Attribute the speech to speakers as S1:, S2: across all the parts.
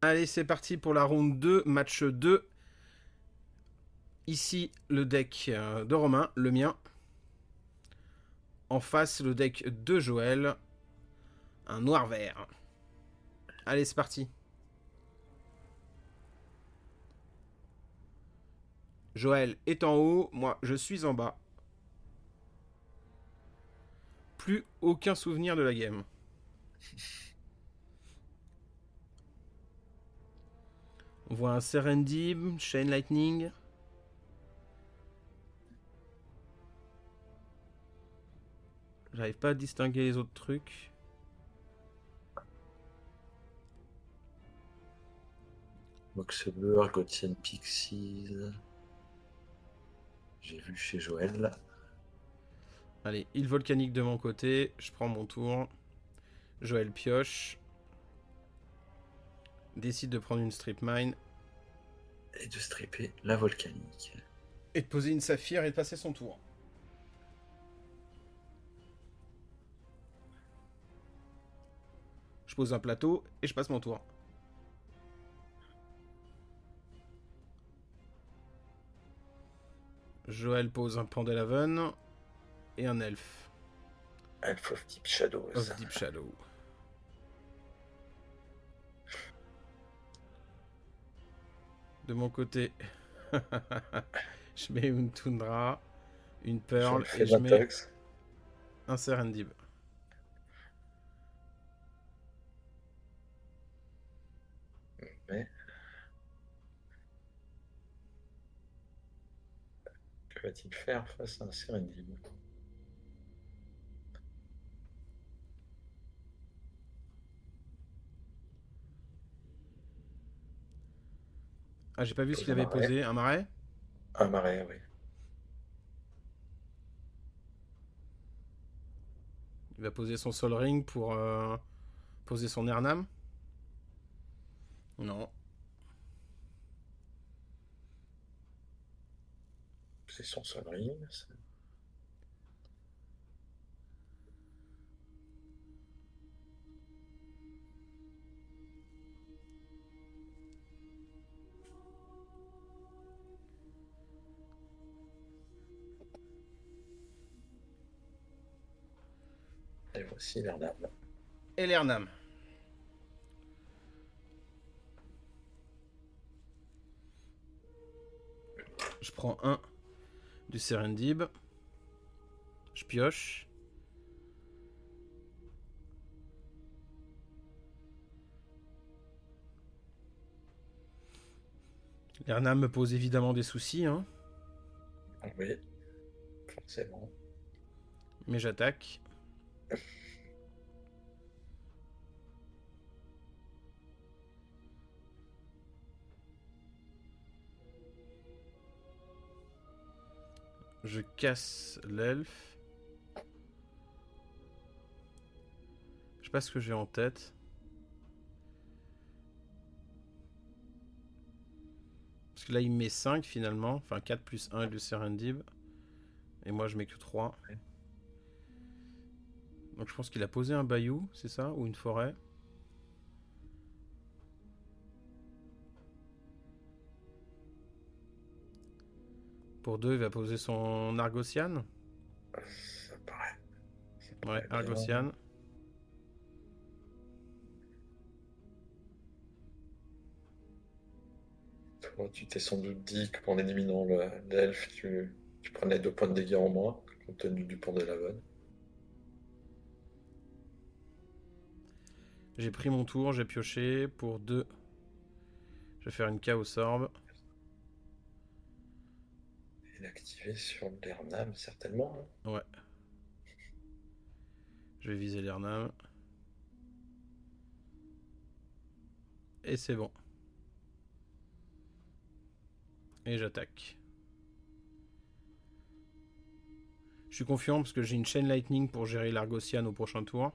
S1: Allez, c'est parti pour la round 2, match 2. Ici, le deck de Romain, le mien. En face, le deck de Joël, un noir-vert. Allez, c'est parti. Joël est en haut, moi je suis en bas. Plus aucun souvenir de la game. On voit un Serendib, Chain Lightning. J'arrive pas à distinguer les autres trucs.
S2: Boxeburg, Gothian Pixies. J'ai vu chez Joël.
S1: Allez, île volcanique de mon côté. Je prends mon tour. Joël pioche. Décide de prendre une strip mine.
S2: Et de stripper la volcanique.
S1: Et de poser une saphir et de passer son tour. Je pose un plateau et je passe mon tour. Joël pose un Pandelaven et un Elf.
S2: Elf of Deep Shadows.
S1: Of Deep Shadow. De mon côté, je mets une Tundra, une Pearl et je mets un Serendib.
S2: Mais... que va-t-il faire face à un Serendib?
S1: Ah, j'ai pas vu ce
S2: Pose
S1: qu'il
S2: un
S1: avait
S2: marais.
S1: posé. Un marais?
S2: Un marais, oui.
S1: Il va poser son Sol Ring pour poser son Ernam? Non.
S2: C'est son sonnerie. Et voici l'Ernam.
S1: Et l'Ernam. Je prends un du Serendib. Je pioche. L'Ernam me pose évidemment des soucis, hein.
S2: Oui, forcément.
S1: Mais j'attaque. Je casse l'elfe. Je sais pas ce que j'ai en tête. Parce que là, il me met 5 finalement. Enfin, 4 plus 1 et le Serendib. Et moi, je mets que 3.
S2: Ouais.
S1: Donc je pense qu'il a posé un bayou, c'est ça? Ou une forêt? Pour 2, il va poser son Argosian.
S2: Ça paraît. Ça
S1: Ouais,
S2: paraît bien.
S1: Argosian.
S2: Toi, tu t'es sans doute dit qu'en éliminant l'elfe, tu prenais 2 points de dégâts en moins, compte tenu du pont de la bonne.
S1: J'ai pris mon tour, j'ai pioché. Pour 2, je vais faire une Chaos Orb.
S2: Et l'activer sur l'Ernam, certainement.
S1: Ouais. Je vais viser l'Ernam. Et c'est bon. Et j'attaque. Je suis confiant parce que j'ai une Chain Lightning pour gérer l'Argosian au prochain tour.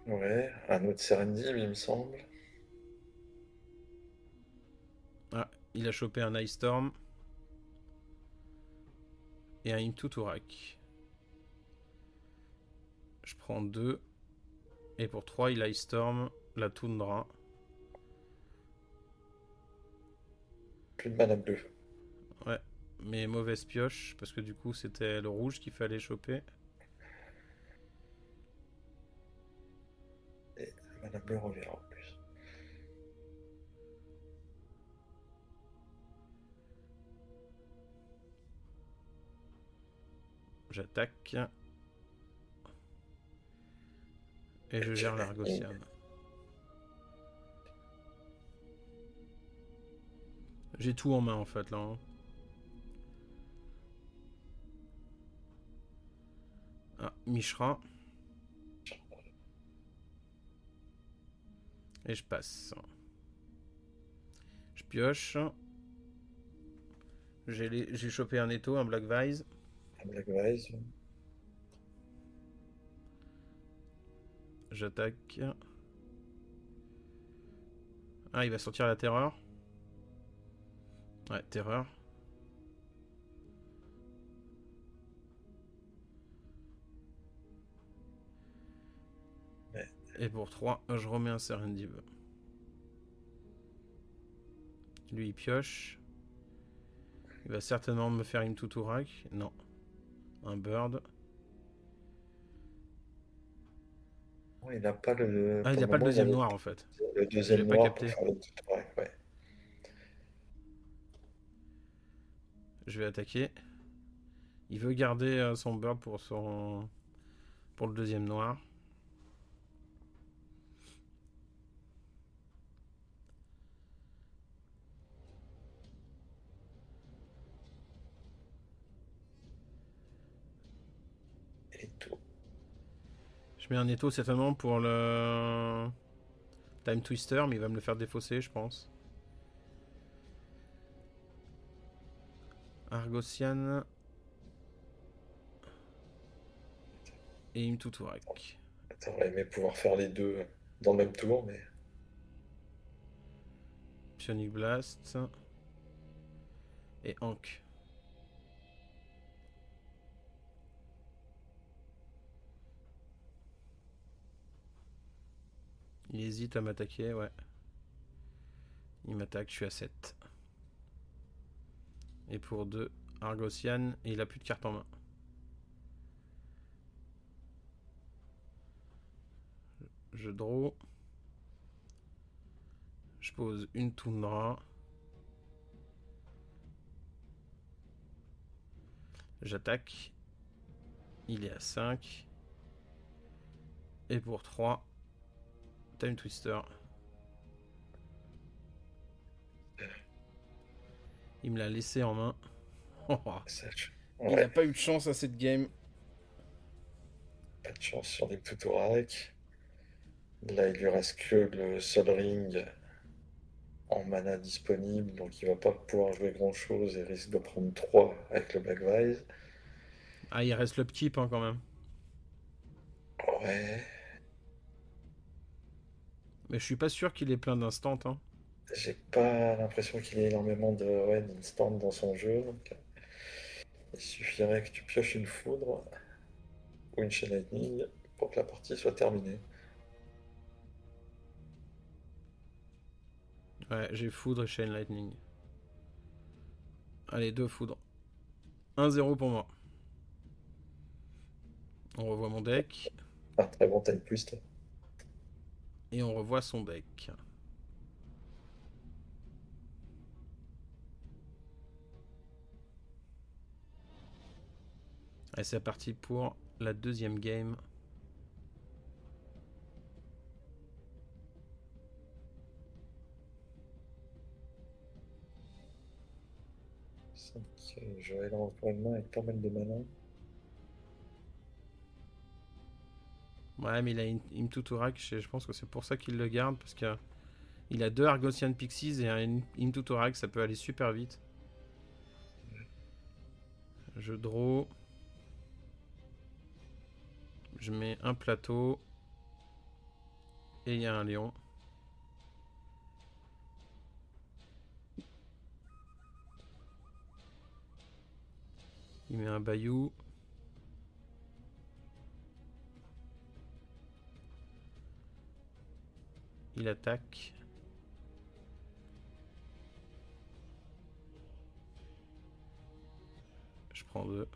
S2: Ouais, un autre Serendib, il me semble.
S1: Ah, il a chopé un Ice Storm. Et un Into Turak. Je prends 2. Et pour 3, il Ice Storm la Tundra.
S2: plus de mana bleue.
S1: Ouais, mais mauvaise pioche, parce que du coup c'était le rouge qu'il fallait choper.
S2: Et le mana bleu revient en plus.
S1: J'attaque. Et je gère l'Argosian. J'ai tout en main en fait là. Hein. Ah, Mishra. Et je passe. Je pioche. J'ai chopé un Netto, un Black Vise.
S2: Un Black Vise.
S1: J'attaque. Ah, il va sortir la terreur. Ouais, terreur.
S2: Ouais.
S1: Et pour 3, je remets un Serendive. Lui, il pioche. Il va certainement me faire une Tuturak. Non. Un Bird.
S2: Il n'a pas le.
S1: Ah, il
S2: Pour
S1: n'a
S2: le
S1: pas le
S2: moment,
S1: deuxième noir en fait.
S2: le
S1: Je l'ai
S2: deuxième
S1: pas
S2: noir pour
S1: capté.
S2: faire le tout. Ouais.
S1: Je vais attaquer. Il veut garder son Bird pour le deuxième noir.
S2: Et tout.
S1: Je mets un étau certainement pour le Time Twister, mais il va me le faire défausser, je pense. Argosian. Et une Tuturak.
S2: T'aurais aimé pouvoir faire les deux dans le même tour, mais.
S1: Psionic Blast. Et Ankh. Il hésite à m'attaquer, ouais. Il m'attaque, je suis à 7. Et pour 2, Argosian, et il a plus de cartes en main. Je draw. Je pose une Toundra. J'attaque. Il est à 5. Et pour 3, Time Twister. Il me l'a laissé en main. Il n'a pas eu de chance à cette game.
S2: Pas de chance sur des Tuturak. Là, il lui reste que le Sol Ring en mana disponible, donc il va pas pouvoir jouer grand chose et risque de prendre 3 avec le Black Vise.
S1: Ah, il reste l'upkeep hein, quand même.
S2: Ouais.
S1: Mais je suis pas sûr qu'il ait plein d'instants. Hein.
S2: J'ai pas l'impression qu'il ait énormément d'instants dans son jeu. Donc il suffirait que tu pioches une foudre ou une chaîne lightning pour que la partie soit terminée.
S1: Ouais, j'ai foudre et chain lightning. Allez, 2 foudres. 1-0 pour moi. On revoit mon deck.
S2: Un très bon time twist.
S1: Et on revoit son deck. Allez, c'est parti pour la deuxième game.
S2: Joël encore une main avec pas mal de mana.
S1: Ouais, mais il a une Tuturak. Je pense que c'est pour ça qu'il le garde. Parce qu'il a 2 Argosian Pixies et un Tuturak. Ça peut aller super vite. Je draw. Je mets un plateau. Et il y a un lion. Il met un bayou. Il attaque. prend 2.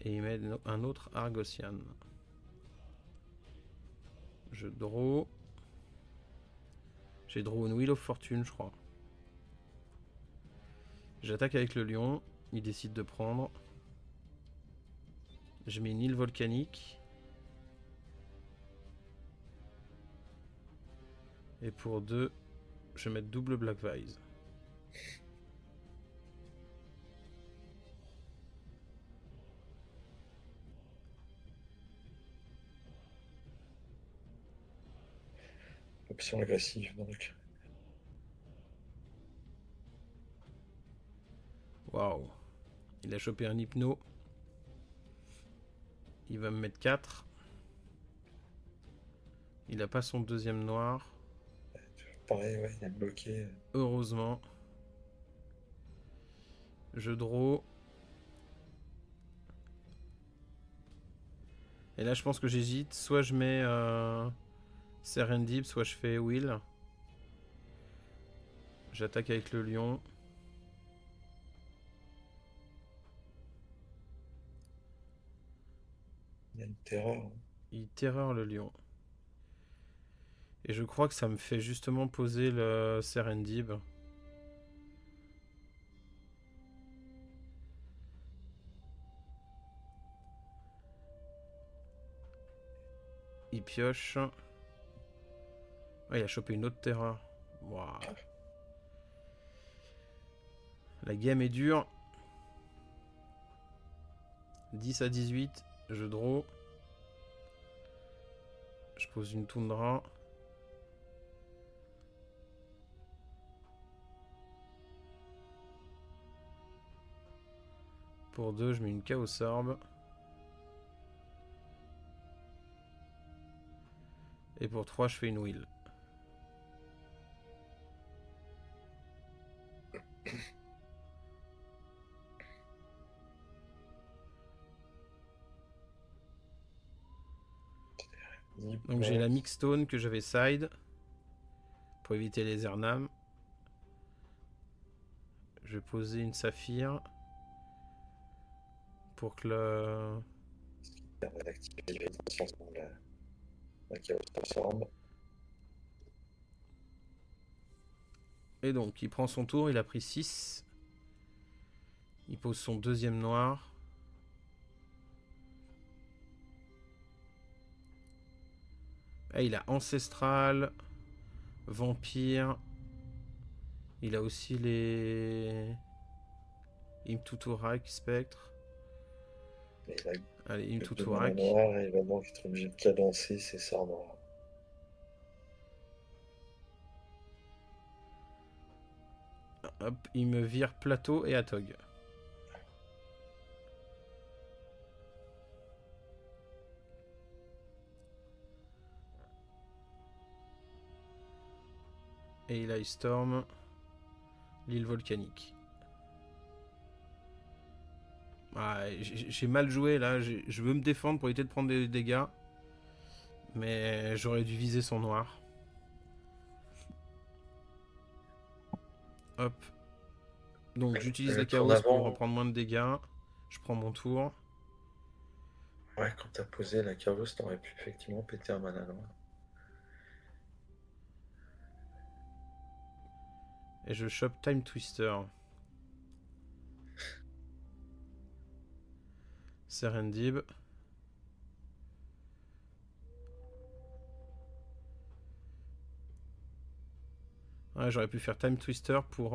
S1: Et il met un autre Argosian. Je draw. J'ai draw une Wheel of Fortune, je crois. J'attaque avec le lion. Il décide de prendre. Je mets une île volcanique. Et pour 2, je vais mettre double Black Vise.
S2: Option agressive, donc.
S1: Waouh. Il a chopé un hypno. Il va me mettre 4. Il a pas son deuxième noir.
S2: Pareil, ouais, il est bloqué.
S1: Heureusement. Je draw. Et là, je pense que j'hésite. Soit je mets Serendib, soit je fais Will. J'attaque avec le lion.
S2: Il y a une terreur.
S1: Il terreur le lion. Et je crois que ça me fait justement poser le Serendib. Il pioche. Ah, il a chopé une autre terreur. Wow. La game est dure. 10 à 18. Je draw. Je pose une toundra. Pour 2, je mets une Chaos Orb. Et pour 3, je fais une Will. Donc j'ai la Mixstone que j'avais side. Pour éviter les Ernam. Je vais poser une Saphir. Pour que le... Et donc, il prend son tour, il a pris 6. Il pose son deuxième noir. Ah, il a Ancestral, Vampire. Il a aussi les... Imtuturak, Spectre. Allez, Imtuturak.
S2: Il va donc être obligé de cadencer ses sorts noirs.
S1: Hop, il me vire Plateau et Atog. Et il a Storm, l'île volcanique. Ah, j'ai mal joué là, je veux me défendre pour éviter de prendre des dégâts. Mais j'aurais dû viser son noir. Hop. Donc j'utilise la Chaos pour reprendre moins de dégâts. Je prends mon tour.
S2: Ouais, quand t'as posé la Chaos, t'aurais pu effectivement péter un mana noir.
S1: Et je chope Time Twister. Serendib. Ouais, j'aurais pu faire Time Twister pour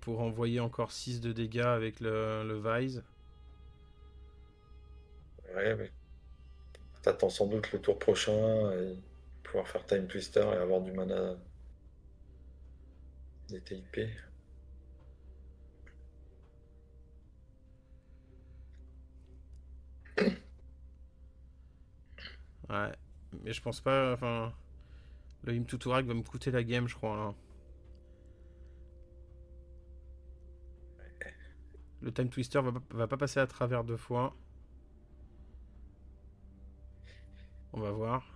S1: envoyer encore 6 de dégâts avec le Vise.
S2: Ouais, mais t'attends sans doute le tour prochain et pouvoir faire Time Twister et avoir du mana des TIP.
S1: Ouais, mais je pense pas. Enfin, le Imtuturak va me coûter la game, je crois. Là. Le Time Twister va pas passer à travers 2 fois. On va voir.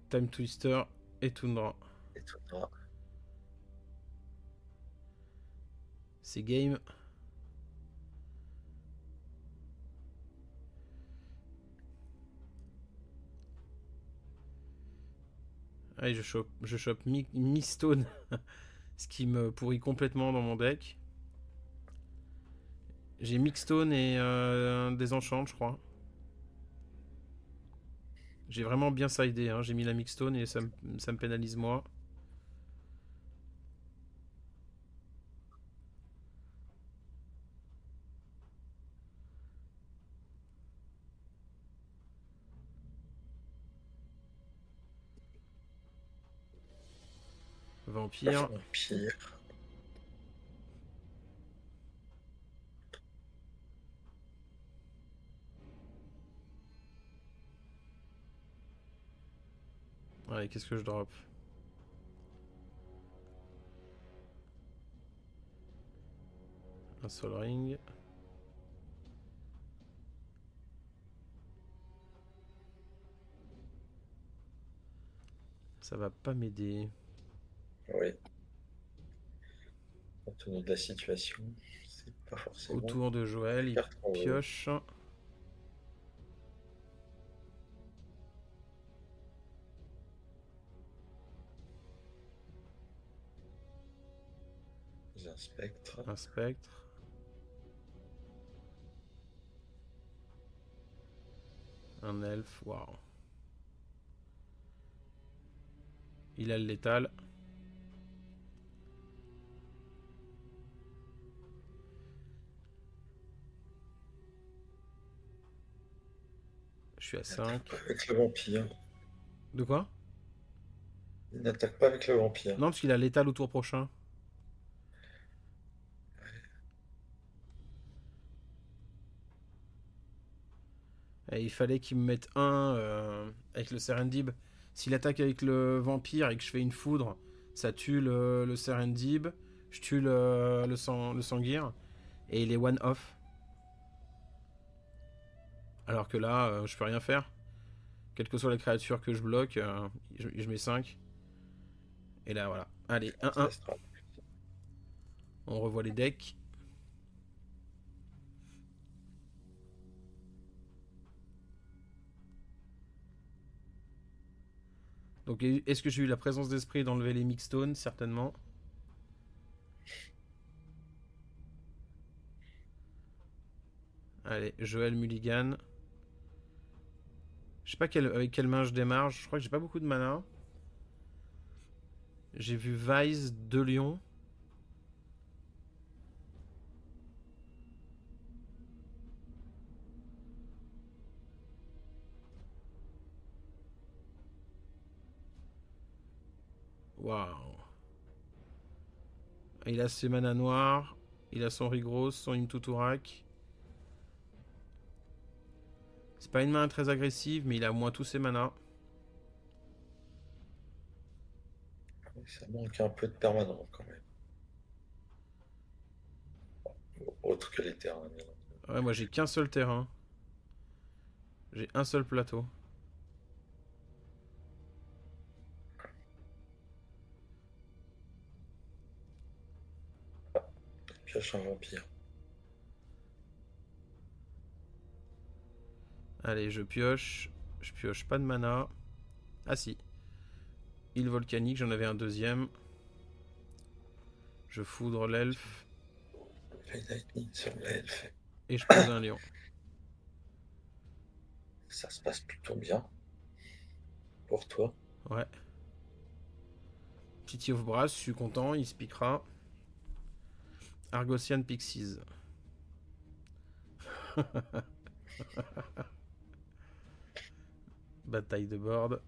S1: Time Twister et Tundra.
S2: Et Tundra.
S1: C'est game. Allez, je chope Mi-Stone. Ce qui me pourrit complètement dans mon deck. J'ai Mixstone et des enchantes, je crois. J'ai vraiment bien sidé. Hein. J'ai mis la Mixstone et ça me pénalise moi. Vampire.
S2: Vampire.
S1: Allez, qu'est-ce que je drop? Un Sol Ring. Ça va pas m'aider.
S2: Oui. Compte tenu de la situation, c'est pas forcément.
S1: Autour de Joël, il pioche.
S2: Un spectre.
S1: Un spectre. Un elfe, waouh. Il a le létal. Je suis à 5.
S2: Avec le vampire.
S1: De quoi?
S2: Il n'attaque pas avec le vampire.
S1: Non, parce qu'il a létal au tour prochain. Et il fallait qu'il me mette un avec le Serendib. S'il attaque avec le vampire et que je fais une foudre, ça tue le Serendib. Je tue le Sanguir. Et il est one-off. Alors que là, je peux rien faire. Quelle que soit la créature que je bloque, je mets 5. Et là, voilà. Allez, 1-1. On revoit les decks. Donc, est-ce que j'ai eu la présence d'esprit d'enlever les Mixstones? Certainement. Allez, Joël Mulligan. Je sais pas avec quelle main je démarre. Je crois que j'ai pas beaucoup de mana. J'ai vu Vise, 2 lions. Waouh. Il a ses manas noirs. Il a son Rigros, son Imtuturak. C'est pas une main très agressive, mais il a au moins tous ses manas.
S2: Ça manque un peu de permanent quand même. Autre que les terrains.
S1: Ouais, moi j'ai qu'un seul terrain. J'ai un seul plateau.
S2: Pioche un vampire.
S1: Allez, je pioche. Je pioche pas de mana. Ah si. Île volcanique, j'en avais un deuxième. Je foudre l'elfe.
S2: Lightning sur l'elfe.
S1: Et je pose un lion.
S2: Ça se passe plutôt bien. Pour toi.
S1: Ouais. Pity of Brass, je suis content, il se piquera. Argosian Pixies. Bataille de board.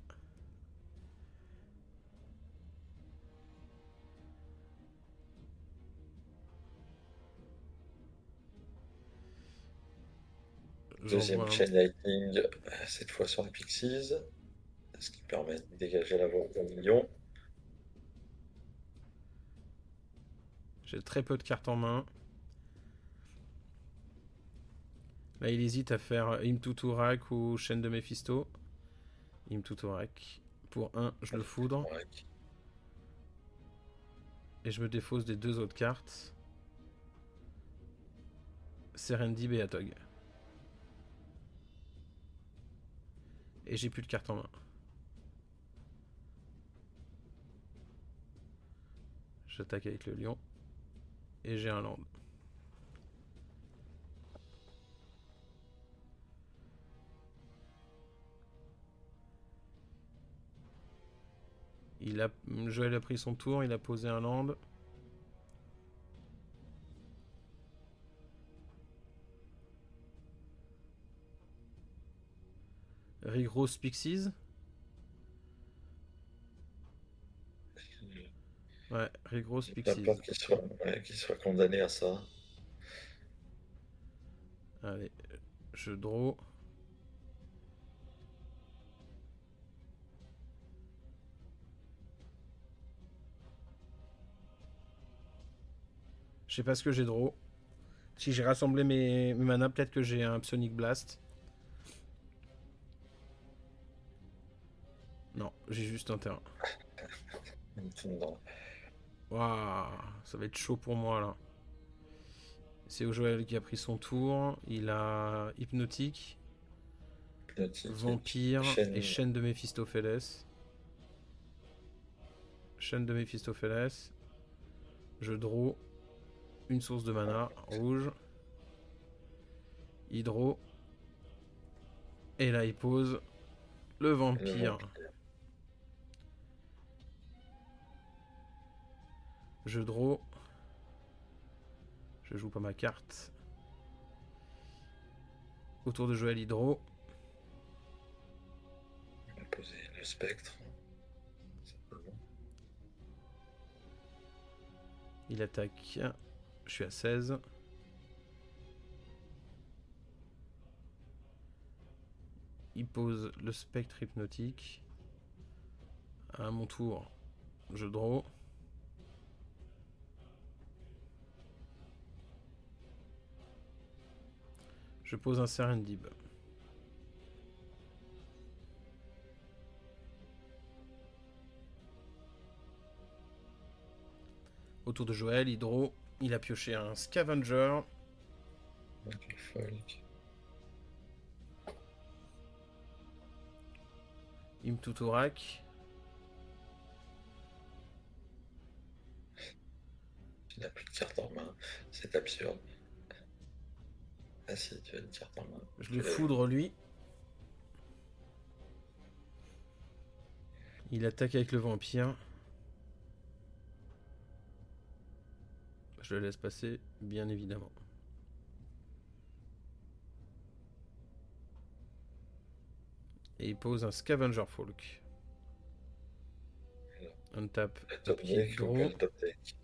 S2: Deuxième chain lightning, cette fois sur les Pixies. Ce qui permet de dégager la voie d'un million.
S1: J'ai très peu de cartes en main. Là, il hésite à faire Imtuturak ou Chaîne de Mephisto. Imtuturak. Pour 1, je le foudre. Et je me défausse des 2 autres cartes. Serendib et Atog. Et j'ai plus de carte en main. J'attaque avec le lion. Et j'ai un land. Joël a pris son tour, il a posé un land. Rigros Pixies. Ouais, Rigros
S2: J'ai pas
S1: Pixies.
S2: peur qu'il soit condamné à ça.
S1: Allez, je draw. Je sais pas ce que j'ai draw. Si j'ai rassemblé mes mana, peut-être que j'ai un Psionic Blast. Non, j'ai juste un terrain.
S2: Non.
S1: Waouh, ça va être chaud pour moi là. C'est Joël qui a pris son tour. Il a Hypnotique, Vampire et Chaîne de Mephistopheles. Chaîne de Mephistopheles. Je draw une source de mana rouge. Hydro. Et là il pose le vampire. Je draw. Je joue pas ma carte. Autour de Joël Hydro.
S2: On va poser le spectre.
S1: Il attaque. Je suis à 16. Il pose le spectre hypnotique. À mon tour, je draw. Je pose un Serendib. Autour de Joël, Hydro, il a pioché un Scavenger. Imtuturak.
S2: Tu n'as plus de carte en main, c'est absurde. Ah si, tu as une carte en main.
S1: Je le foudre lui. Il attaque avec le vampire. Je le laisse passer, bien évidemment. Et il pose un Scavenger Folk. On tape.
S2: Top deck ou quel top deck?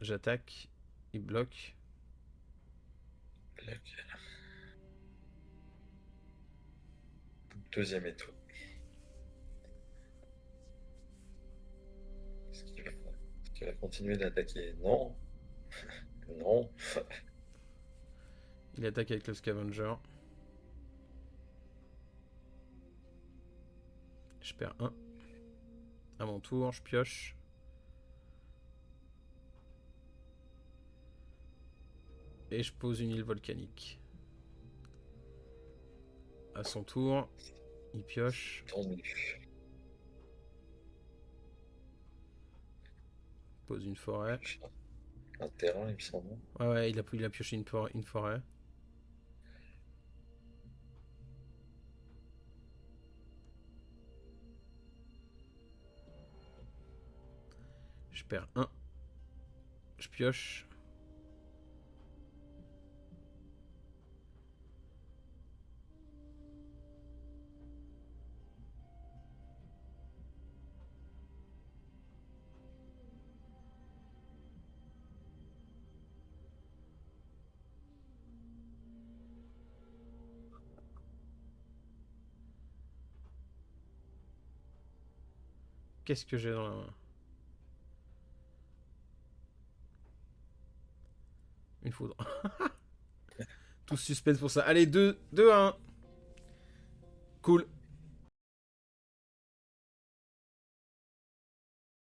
S1: J'attaque. Il bloque.
S2: Deuxième étoile. Est-ce qu'il va continuer d'attaquer? Non. Non.
S1: Il attaque avec le Scavenger. Je perds 1. À mon tour, je pioche. Et je pose une île volcanique. À son tour, il pioche. Pose une forêt.
S2: Un terrain, il me semble.
S1: Ouais, il a pioché une forêt. Je perds 1. Je pioche. Qu'est-ce que j'ai dans la main? Une foudre. Tout suspense pour ça. Allez, 2-1. Cool.